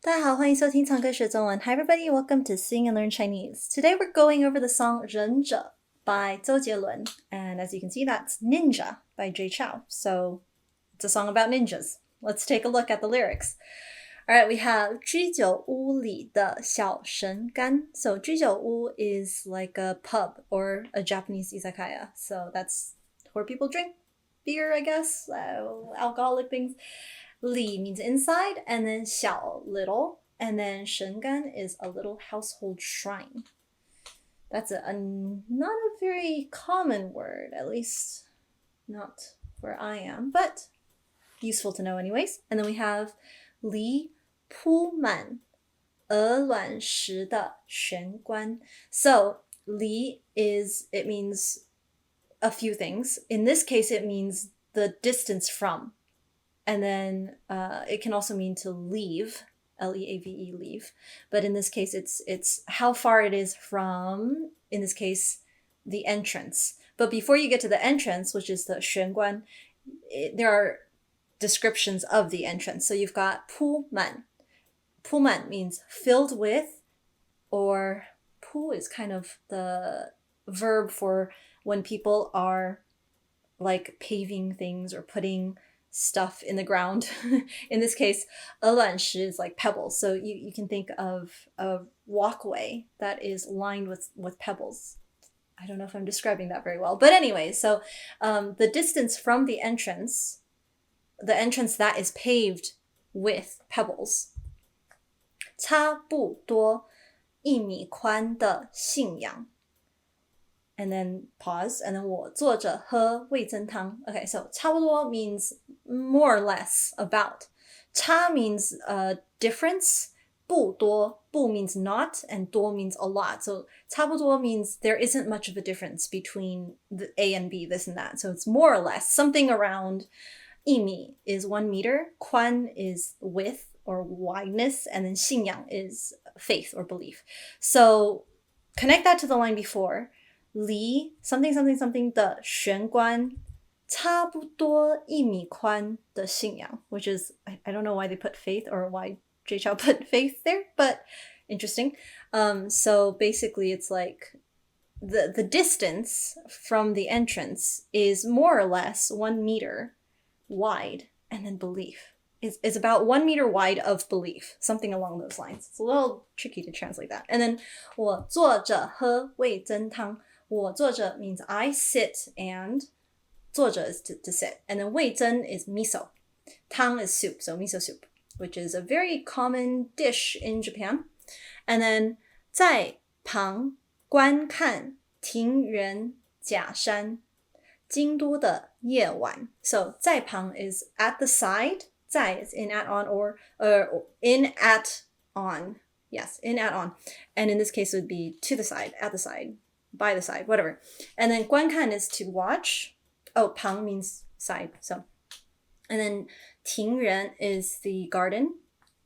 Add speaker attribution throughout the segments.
Speaker 1: 大家好，欢迎收听唱歌学中文。Hi everybody, welcome to Sing and Learn Chinese. Today we're going over the song 忍者 by 周杰伦. And as you can see, that's Ninja by Chou. So it's a song about ninjas. Let's take a look at the lyrics. Alright, we have 居酒屋里的小神干. So 居酒屋 is like a pub or a Japanese izakaya. So that's where people drink beer, I guess, alcoholic things. 里 means inside, and then 小 little, and then 神干 is a little household shrine. That's not a very common word, at least not where I am, but useful to know anyways. And then we have 梨铺满鹅卵石的玄关. So 梨 it means a few things. In this case, it means the distance from. And then it can also mean to leave, L-E-A-V-E, leave. But in this case, it's how far it is from, in this case, the entrance. But before you get to the entrance, which is the 玄关, there are descriptions of the entrance. So you've got 铺满. 铺满 means filled with, or 铺is kind of the verb for when people are like paving things or putting stuff in the ground. In this case, 鹅卵石 is like pebbles. So you can think of a walkway that is lined with pebbles. I don't know if I'm describing that very well. But anyway, so the distance from the entrance that is paved with pebbles. 差不多1米宽的信仰. And then pause, and then 我坐着喝味噌汤. Okay, so 差不多 means more or less, about. 差 means difference. 不多, 不 means not, and 多 means a lot. So 差不多 means there isn't much of a difference between the A and B, this and that. So it's more or less something around. 1米 is 1 meter. 宽 is width or wideness, and then 信仰 is faith or belief. So connect that to the line before. 离 something something something 的玄关差不多1米宽的信仰, which is, I don't know why they put faith or why Jay Chou put faith there, but interesting. So basically it's like the distance from the entrance is more or less 1 meter wide, and then belief is about 1 meter wide of belief, something along those lines. It's a little tricky to translate that. And then 我坐着喝味噌汤. 我坐着 means I sit, and 坐着 is to sit. And then 味噌 is miso. Tang is soup, so miso soup, which is a very common dish in Japan. And then 在旁观看庭园假山京都的夜晚. So 在旁 is at the side. 在 is in, at, on, or in, at, on. Yes, in, at, on. And in this case, it would be to the side, at the side, by the side, whatever. And then 观看 is to watch. Oh, 旁 means side. So, and then 庭园 is the garden.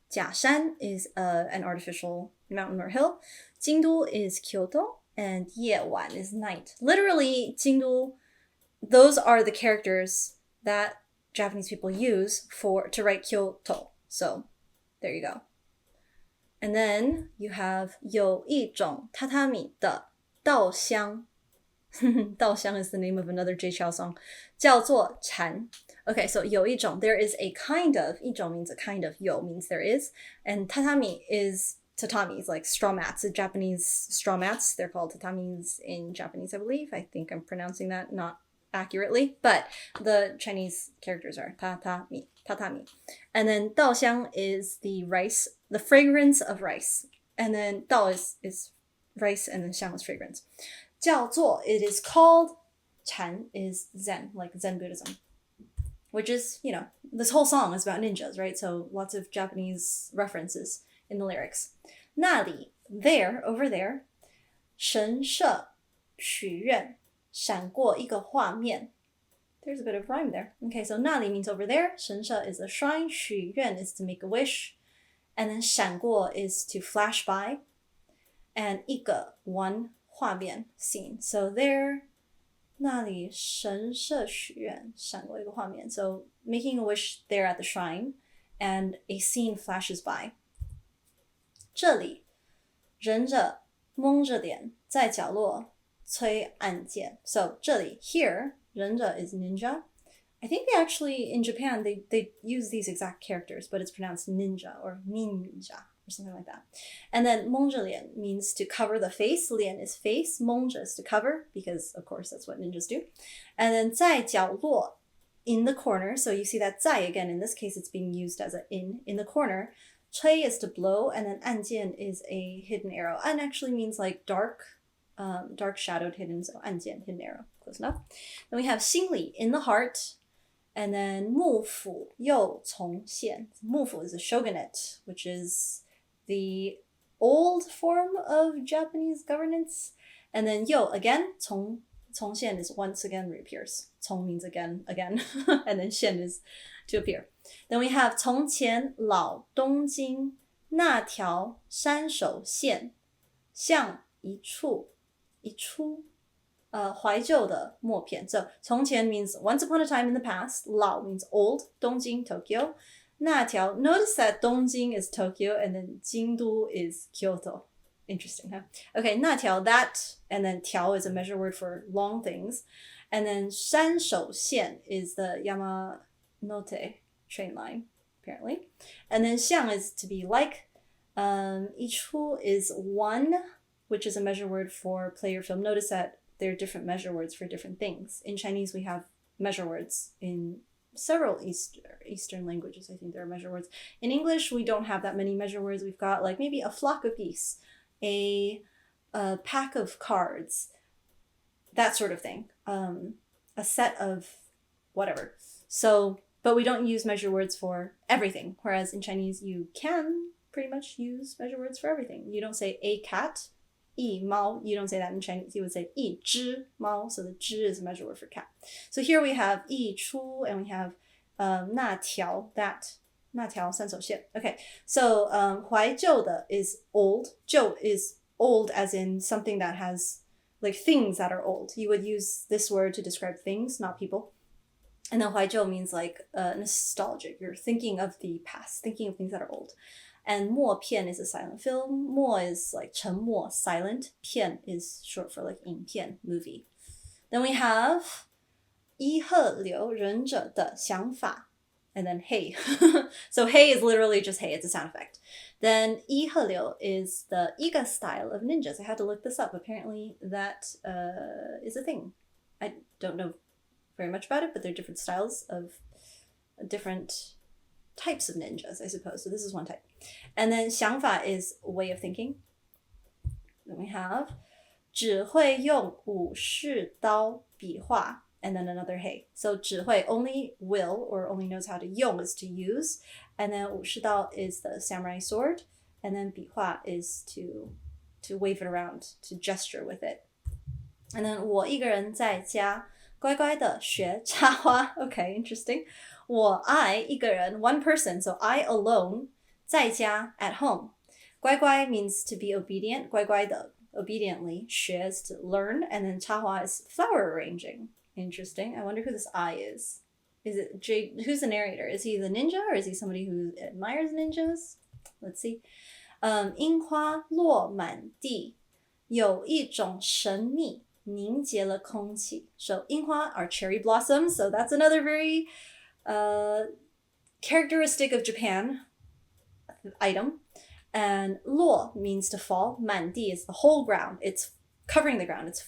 Speaker 1: 假山 is an artificial mountain or hill. 京都 is Kyoto, and 夜晚 is night. Literally, 京都, those are the characters that Japanese people use to write Kyoto. So there you go. And then you have 有一种榻榻米的稻香. 稻香 is the name of another Jay Chou song. 叫做蝉. Okay, so 有一种, there is a kind of. 一种 means a kind of. 有 means there is. And tatami is tatamis, like straw mats. The Japanese straw mats, they're called tatamis in Japanese, I believe. I think I'm pronouncing that not accurately, but the Chinese characters are tatami. And then 稻香 is the rice, the fragrance of rice. And then 稻 is rice, and then 香 is fragrance. 叫做, it is called. 禅 is Zen, like Zen Buddhism, which is, this whole song is about ninjas, right? So lots of Japanese references in the lyrics. 那里, there, over there. 神社许愿闪过一个画面. There's a bit of rhyme there. Okay, so 那里 means over there. 神社 is a shrine. 许愿 is to make a wish. And then 闪过 is to flash by. And 一个 one 画面 scene. So there, 那里神社许愿闪过一个画面. So making a wish there at the shrine, and a scene flashes by. 这里忍者蒙着脸在角落催按键。So 这里 here 忍者 is ninja. I think they actually in Japan they use these exact characters, but it's pronounced ninja or ninja or something like that. And then 蒙着脸 means to cover the face. 脸 is face, 蒙着 is to cover because of course that's what ninjas do. And then 在角落 in the corner. So you see that 在 again. In this case, it's being used as a in the corner. 吹 is to blow, and then 按键 is a hidden arrow. An actually means like dark, dark shadowed hidden. So 按键 hidden arrow, close enough. Then we have 心里 in the heart, and then 幕府又重现. 幕府 is a shogunate, which is the old form of Japanese governance. And then 又 again 重现 is once again reappears. 重 means again, and then 现 is to appear. Then we have 从前老东京那条山手线像一处怀旧的默片. So 从前 means once upon a time in the past. 老 means old. 东京 Tokyo. 那条 notice that 东京 is Tokyo and then 京都 is Kyoto. Interesting, huh? Okay, 那条 that, and then 条 is a measure word for long things. And then 山手线 is the Yamanote train line, apparently. And then 像 is to be like. 一处 is one, which is a measure word for play or film. Notice that there are different measure words for different things. In Chinese, we have measure words. In several Eastern languages, I think there are measure words. In English, we don't have that many measure words. We've got like maybe a flock of geese, a pack of cards, that sort of thing. A set of whatever. So, but we don't use measure words for everything. Whereas in Chinese, you can pretty much use measure words for everything. You don't say a cat, 一猫. You don't say that in Chinese. You would say 一只猫. So the 只 is a measure word for cat. So here we have 一出 and we have 那条 that. 那条山手线. Okay, so 怀旧的 is old. 旧 is old as in something that has like things that are old. You would use this word to describe things, not people. And then 怀旧 means like nostalgic. You're thinking of the past, thinking of things that are old. And 默片 is a silent film. 默 is like 沉默, silent. 片 is short for like 影片, movie. Then we have 一鹤流忍者的想法. And then hey. So hey is literally just hey, it's a sound effect. Then 一鹤流 is the Iga style of ninjas. I had to look this up. Apparently that is a thing. I don't know very much about it, but there are different styles of different types of ninjas, I suppose. So this is one type. And then 想法 is way of thinking. Then we have 只会用武士刀笔画. And then another hey. So 只会 only will or only knows how to 用 is to use. And then 武士刀 is the samurai sword. And then 笔画 is to wave it around, to gesture with it. And then 我一个人在家乖乖的学插花. Okay, interesting. 我爱一个人, one person. So I alone, 在家, at home. 乖乖 means to be obedient. 乖乖的, obediently. 学 is to learn. And then 插花 is flower arranging. Interesting. I wonder who this I is. Is it Jay? Who's the narrator? Is he the ninja or is he somebody who admires ninjas? Let's see. 樱花落满地，有一种神秘凝结了空气. So 樱花 are cherry blossoms. So that's another very characteristic of Japan item. And 落 means to fall. 满地 is the whole ground. It's covering the ground. It's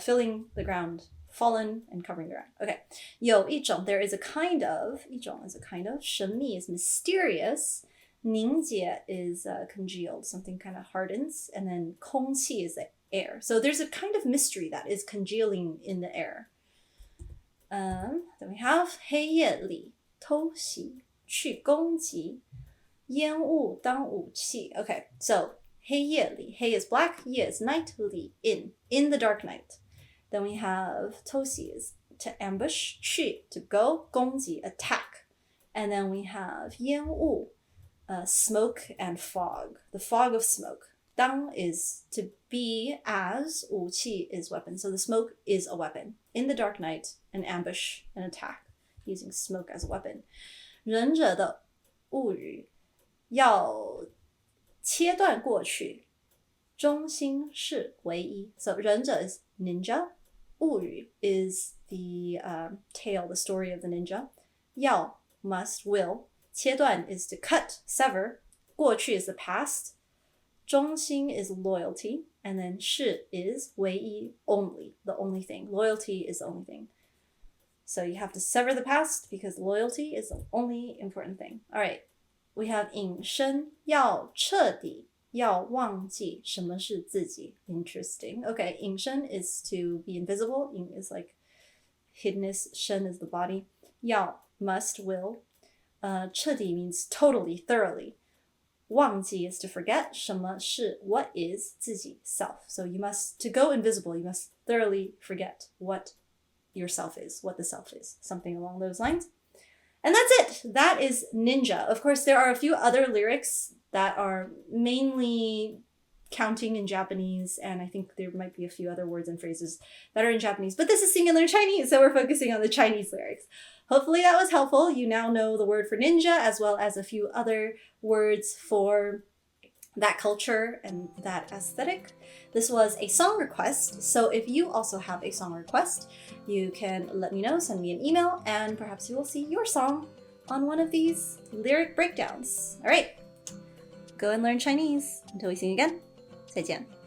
Speaker 1: filling the ground. Fallen and covering the ground. Okay. 有一种 there is a kind of. 一种 is a kind of. 神秘 is mysterious. 凝结 is congealed. Something kind of hardens. And then 空气 is the air. So there's a kind of mystery that is congealing in the air. Then we have 黑夜里偷袭去攻击烟雾当武器. Okay. So 黑夜里 黑 is black. 夜 is night. 里 in the dark night. Then we have 偷袭 is to ambush, 去 to go, 攻击 attack. And then we have 烟雾, smoke and fog, the fog of smoke. 当 is to be as, 武器 is weapon. So the smoke is a weapon. In the dark night, an ambush, an attack, using smoke as a weapon. 忍者的物语要切断过去，中心是唯一。So 忍者 is ninja. 物语 is the tale, the story of the ninja. 要 must, will. 切断 is to cut, sever. 过去 is the past. 中心 is loyalty. And then 是 is 唯一 only, the only thing. Loyalty is the only thing. So you have to sever the past because loyalty is the only important thing. All right, we have 隐身要彻底要忘记什么是自己 Interesting. Okay, 隐身 is to be invisible. 隐 is like hiddenness. 身 is the body. 要 must, will. 彻底 means totally, thoroughly. 忘记 is to forget. 什么是 what is 自己 self. So you must, to go invisible, you must thoroughly forget what yourself is, what the self is. Something along those lines. And that's it. That is Ninja. Of course, there are a few other lyrics that are mainly counting in Japanese, and I think there might be a few other words and phrases that are in Japanese, but this is Sing and Learn Chinese, so we're focusing on the Chinese lyrics. Hopefully that was helpful. You now know the word for ninja as well as a few other words for that culture and that aesthetic. This was a song request, so if you also have a song request, you can let me know, send me an email, and perhaps you will see your song on one of these lyric breakdowns. All right, go and learn Chinese. Until we see you again, 再见.